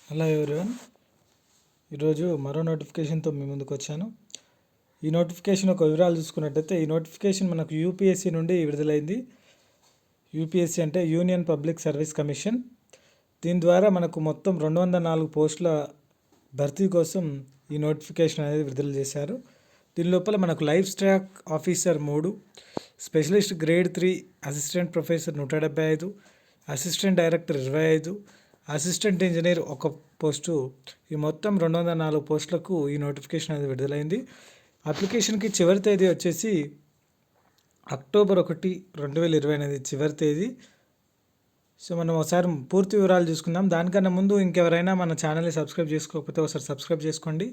Hello everyone, ఈరోజు మరో నోటిఫికేషన్తో మీ ముందుకు వచ్చాను. ఈ నోటిఫికేషన్ ఒక వివరాలు చూసుకున్నట్టయితే ఈ నోటిఫికేషన్ మనకు యూపీఎస్సీ నుండి విడుదలైంది. యూపీఎస్సీ అంటే యూనియన్ పబ్లిక్ సర్వీస్ కమిషన్. దీని ద్వారా మనకు మొత్తం 204 పోస్టుల భర్తీ కోసం ఈ నోటిఫికేషన్ అనేది విడుదల చేశారు. దీని లోపల మనకు life stock officer 3, specialist grade 3 assistant professor 175, assistant director 25, assistant engineer 1 post, ఈ మొత్తం 204 పోస్టులకు ఈ నోటిఫికేషన్ అనేది విడుదలైంది. అప్లికేషన్కి చివరి తేదీ వచ్చేసి అక్టోబర్ 1, 2020 అనేది చివరి తేదీ. సో మనం ఒకసారి పూర్తి వివరాలు చూసుకుందాం. దానికన్నా ముందు ఇంకెవరైనా మన ఛానల్ని సబ్స్క్రైబ్ చేసుకోకపోతే ఒకసారి సబ్స్క్రైబ్ చేసుకోండి.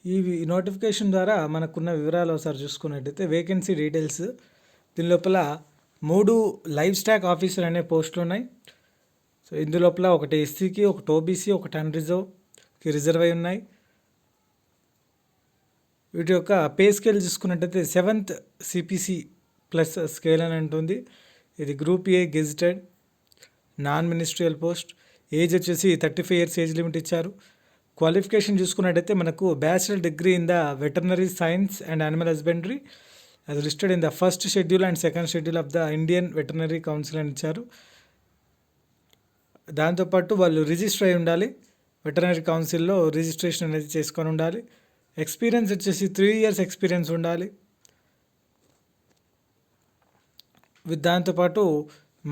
ఈ నోటిఫికేషన్ ద్వారా మనకున్న వివరాలు ఒకసారి చూసుకున్నట్టయితే వేకెన్సీ డీటెయిల్స్. దీని లోపల 3 లైఫ్ స్టాక్ ఆఫీసర్ అనే పోస్టులు ఉన్నాయి. సో ఇందులోపల ఒకటి ఎస్సీకి, ఒకటి ఓబీసీ, ఒకటి అన్రిజర్వ్కి రిజర్వ్ అయి ఉన్నాయి. వీటి యొక్క పే స్కేల్ చూసుకున్నట్టయితే 7th సిపిసి ప్లస్ స్కేల్ అని ఉంటుంది. ఇది group A gazetted non ministerial post. Age వచ్చేసి 35 years ఏజ్ లిమిట్ ఇచ్చారు. క్వాలిఫికేషన్ చూసుకున్నట్టయితే మనకు bachelor degree in the veterinary science and animal husbandry as listed in the first schedule and second schedule of the Indian Veterinary Council అని ఇచ్చారు. దాంతోపాటు వాళ్ళు register అయి ఉండాలి, వెటర్నరీ కౌన్సిల్లో రిజిస్ట్రేషన్ అనేది చేసుకొని ఉండాలి. ఎక్స్పీరియన్స్ వచ్చేసి 3 years ఎక్స్పీరియన్స్ ఉండాలి. దాంతోపాటు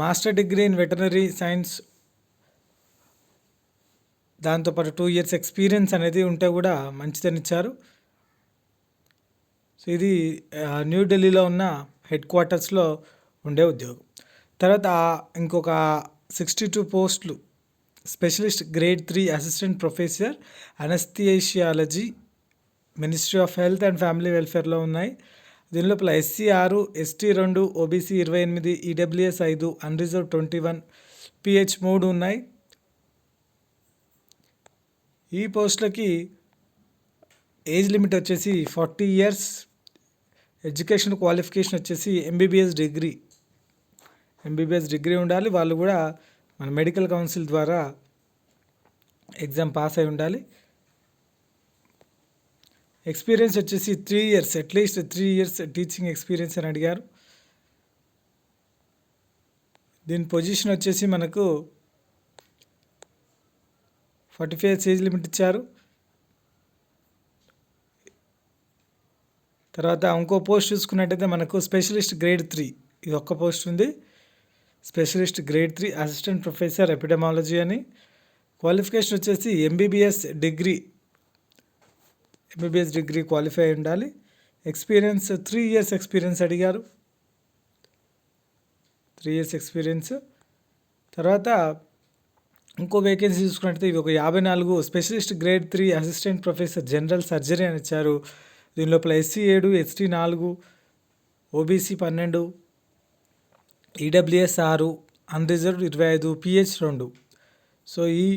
master degree in veterinary science, దాంతోపాటు 2 years ఎక్స్పీరియన్స్ అనేది ఉంటే కూడా మంచిదని ఇచ్చారు. సో ఇది న్యూఢిల్లీలో ఉన్న హెడ్ క్వార్టర్స్లో ఉండే ఉద్యోగం. తర్వాత ఇంకొక 62 పోస్టులు specialist grade 3 assistant professor anaesthesiology, ministry of health and family వెల్ఫేర్లో ఉన్నాయి. దీని లోపల SC 6, ST 2, OBC 28, EWS 5, unreserve 21, PH 3 ఉన్నాయి. ఈ పోస్టులకి ఏజ్ లిమిట్ వచ్చేసి 40 years. ఎడ్యుకేషన్ క్వాలిఫికేషన్ వచ్చేసి ఎంబీబీఎస్ డిగ్రీ ఉండాలి. వాళ్ళు కూడా మన మెడికల్ కౌన్సిల్ ద్వారా ఎగ్జామ్ పాస్ అయి ఉండాలి. ఎక్స్పీరియన్స్ వచ్చేసి 3 years, at least 3 years teaching experience అని అడిగారు. దీని పొజిషన్ వచ్చేసి మనకు 45 years ఏజ్ లిమిట్ ఇచ్చారు. తర్వాత ఇంకో పోస్ట్ చూసుకున్నట్టయితే మనకు స్పెషలిస్ట్ గ్రేడ్ 3 ఇది ఒక్క పోస్ట్ ఉంది. Specialist grade 3 assistant professor epidemiology అని. క్వాలిఫికేషన్ వచ్చేసి ఎంబీబీఎస్ డిగ్రీ క్వాలిఫై అయి ఉండాలి. ఎక్స్పీరియన్స్ 3 years ఎక్స్పీరియన్స్ అడిగారు. 3 years ఎక్స్పీరియన్స్. తర్వాత ఇంకో వేకెన్సీ చూసుకున్నట్టయితే ఇవి ఒక 54 specialist grade 3 assistant professor general surgery అని ఇచ్చారు. దీని లోపల SC 7, ST 4, OBC 12, EWS 6, unreserved 25, pH 2. So ఈ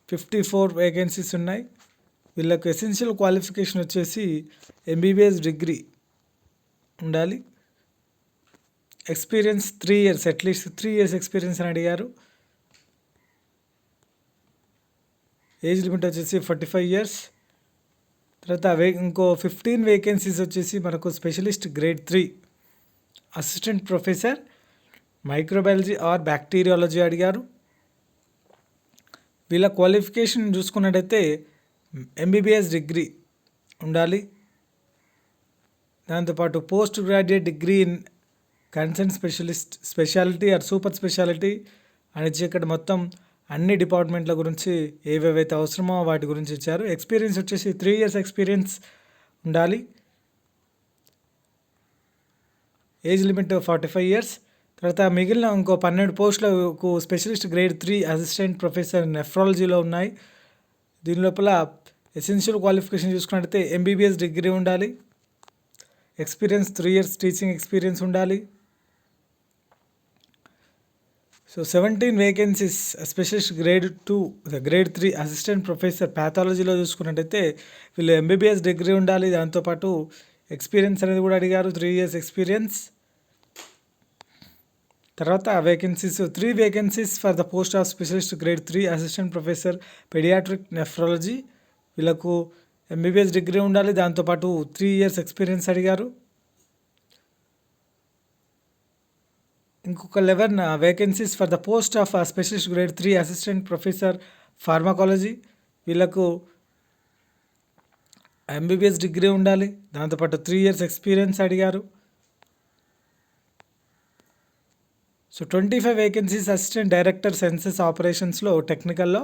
54 వేకెన్సీస్ ఉన్నాయి. వీళ్ళకు ఎసెన్షియల్ క్వాలిఫికేషన్ వచ్చేసి ఎంబీబీఎస్ డిగ్రీ ఉండాలి. Experience 3 years, at least 3 years experience అని అడిగారు. ఏజ్ లిమిట్ వచ్చేసి 45 years. తర్వాత ఇంకో 15 వేకెన్సీస్ వచ్చేసి మనకు specialist grade 3 assistant professor microbiology or bacteriology అడిగారు. వీళ్ళ క్వాలిఫికేషన్ చూసుకున్నట్టయితే ఎంబీబీఎస్ డిగ్రీ ఉండాలి. దాంతోపాటు post graduate degree in concern speciality or super speciality అని ఇచ్చి ఇక్కడ మొత్తం అన్ని డిపార్ట్మెంట్ల గురించి ఏవేవైతే అవసరమో వాటి గురించి ఇచ్చారు. ఎక్స్పీరియన్స్ వచ్చేసి 3 years ఎక్స్పీరియన్స్ ఉండాలి. Age limit 45 years. తర్వాత మిగిలిన ఇంకో 12 పోస్టులకు స్పెషలిస్ట్ గ్రేడ్ 3 అసిస్టెంట్ ప్రొఫెసర్ నెఫ్రాలజీలో ఉన్నాయి. దీని లోపల ఎసెన్షియల్ క్వాలిఫికేషన్ చూసుకున్నట్టయితే ఎంబీబీఎస్ డిగ్రీ ఉండాలి. ఎక్స్పీరియన్స్ 3 years టీచింగ్ ఎక్స్పీరియన్స్ ఉండాలి. So 17 vacancies specialist grade 3 assistant professor ప్యాథాలజీలో చూసుకున్నట్టయితే వీళ్ళు ఎంబీబీఎస్ డిగ్రీ ఉండాలి. దాంతోపాటు ఎక్స్పీరియన్స్ అనేది కూడా అడిగారు, 3 years ఎక్స్పీరియన్స్. తర్వాత vacancies 3 vacancies for the post of specialist grade 3 assistant professor paediatric nephrology. వీళ్ళకు ఎంబీబీఎస్ డిగ్రీ ఉండాలి, దాంతోపాటు 3 years ఎక్స్పీరియన్స్ అడిగారు. ఇంకొక 11 vacancies for the post of specialist grade 3 assistant professor pharmacology. వీళ్ళకు ఎంబీబీఎస్ డిగ్రీ ఉండాలి, దాంతోపాటు 3 years ఎక్స్పీరియన్స్ అడిగారు. So 25 vacancies assistant director census ఆపరేషన్స్లో టెక్నికల్లో.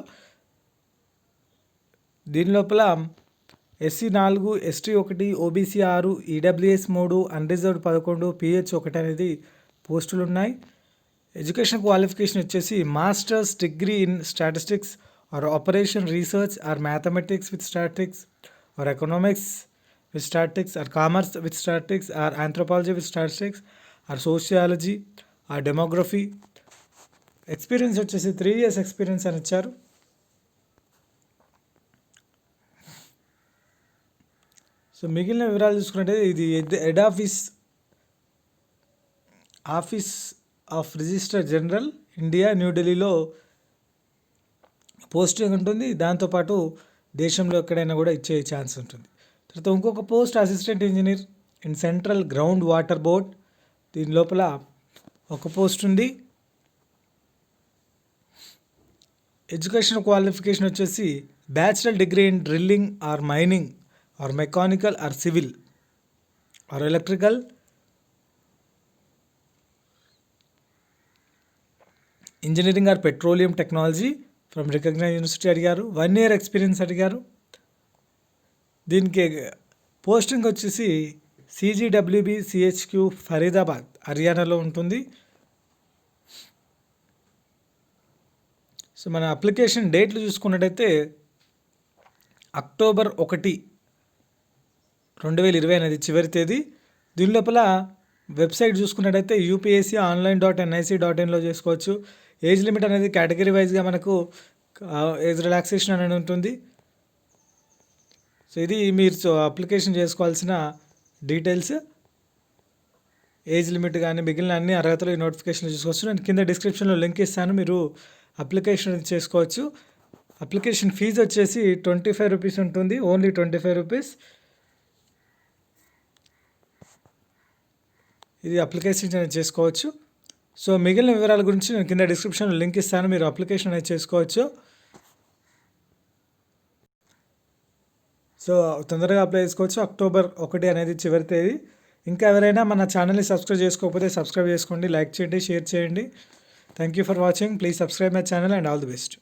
దీని లోపల SC 4, ST 1, OBC 6, EWS 3, unreserved 11, PH 1 అనేది పోస్టులు ఉన్నాయి. ఎడ్యుకేషన్ క్వాలిఫికేషన్ వచ్చేసి masters degree in statistics or operation research or mathematics with statistics or economics with statistics or commerce with statistics or anthropology with statistics or sociology or demography. Experience వచ్చేసి 3 years experience అని ఇచ్చారు. So మిగిలిన వివరాలు చూసుకుంటే ఇది head office of register general India న్యూఢిల్లీలో posting ఉంటుంది. దాంతోపాటు దేశంలో ఎక్కడైనా కూడా ఇచ్చే ఛాన్స్ ఉంటుంది. తర్వాత ఇంకొక post assistant engineer in central ground water board. దీని లోపల ఒక పోస్ట్ ఉంది. ఎడ్యుకేషన్ క్వాలిఫికేషన్ వచ్చేసి bachelor degree in drilling or mining or mechanical or civil or electrical. Engineering or petroleum technology from recognise university అడిగారు. 1 year experience అడిగారు. దీనికి posting వచ్చేసి సిజిడబ్ల్యూబి సిహెచ్క్యూ ఫరీదాబాద్ హర్యానాలో ఉంటుంది. సో మన అప్లికేషన్ డేట్లు చూసుకున్నట్టయితే అక్టోబర్ 1, 2020 అనేది చివరి తేదీ. దీని లోపల వెబ్సైట్ చూసుకున్నట్టయితే యూపీఎస్సీ online.nic.inలో చేసుకోవచ్చు. ఏజ్ లిమిట్ అనేది కేటగిరీ వైజ్గా మనకు ఏజ్ రిలాక్సేషన్ అనేది ఉంటుంది. సో ఇది మీరు అప్లికేషన్ చేసుకోవాల్సిన డీటెయిల్స్. ఏజ్ లిమిట్ కానీ మిగిలిన అన్ని అర్హతలు ఈ నోటిఫికేషన్లో చూసుకోవచ్చు. నేను కింద డిస్క్రిప్షన్లో లింక్ ఇస్తాను, మీరు అప్లికేషన్ చేసుకోవచ్చు. అప్లికేషన్ ఫీజు వచ్చేసి 25 రూపీస్ ఉంటుంది, ఓన్లీ 25 రూపీస్. ఇది అప్లికేషన్ అనేది చేసుకోవచ్చు. సో మిగిలిన వివరాల గురించి నేను కింద డిస్క్రిప్షన్లో లింక్ ఇస్తాను, మీరు అప్లికేషన్ అనేది చేసుకోవచ్చు. సో తొందరగా అప్లై చేసుకోవచ్చు. అక్టోబర్ 1 అనేది చివరి తేదీ. ఇంకా ఎవరైనా మన ఛానల్ని సబ్స్క్రైబ్ చేసుకోకపోతే సబ్స్క్రైబ్ చేసుకోండి, లైక్ చేయండి, షేర్ చేయండి. Thank you for watching. Please subscribe my channel and all the best.